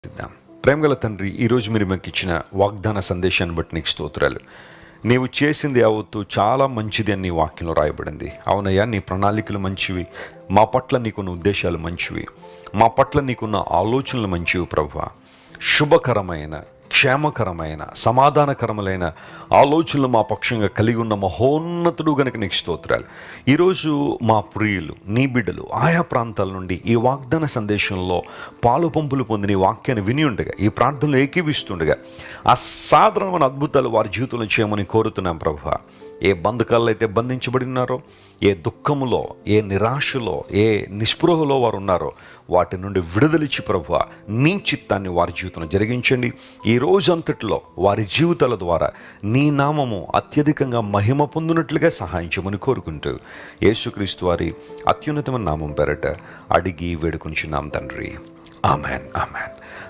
ప్రేమగల తండ్రి, ఈరోజు మీరు మాకు ఇచ్చిన వాగ్దాన సందేశాన్ని బట్టి నీకు స్తోత్రాలు. నీవు చేసింది యావత్తు చాలా మంచిది అని నీ వాక్యంలో రాయబడింది. అవునయ్యా, నీ ప్రణాళికలు మంచివి, మా పట్ల నీకున్న ఉద్దేశాలు మంచివి, మా పట్ల నీకున్న ఆలోచనలు మంచివి ప్రభువా. శుభకరమైన, క్షేమకరమైన, సమాధానకరములైన ఆలోచనలు మా పక్షంగా కలిగి ఉన్న మహోన్నతుడు గనుక నీకు స్తోత్రాలు. ఈరోజు మా ప్రియులు, నీ బిడ్డలు ఆయా ప్రాంతాల నుండి ఈ వాగ్దాన సందేశంలో పాలు పంపులు పొందిన ఈ వాక్యాన్ని విని ఉండగా, ఈ ప్రార్థనలు ఏకీవిస్తుండగా అసాధారణమైన అద్భుతాలు వారి జీవితంలో చేయమని కోరుతున్నాం ప్రభువా. ఏ బంధకాల్లో అయితే బంధించబడి ఉన్నారో, ఏ దుఃఖములో, ఏ నిరాశలో, ఏ నిస్పృహలో వారు ఉన్నారో వాటి నుండి విడుదలిచ్చి ప్రభువా నీ చిత్తాన్ని వారి జీవితంలో జరిగించండి. ఈ రోజంతటిలో వారి జీవితాల ద్వారా నీ నామము అత్యధికంగా మహిమ పొందినట్లుగా సహాయం చేయమని కోరుకుంటూ యేసుక్రీస్తు వారి అత్యున్నతమైన నామం పేరట అడిగి వేడుకొంచున్నాం తండ్రి. Amen, amen.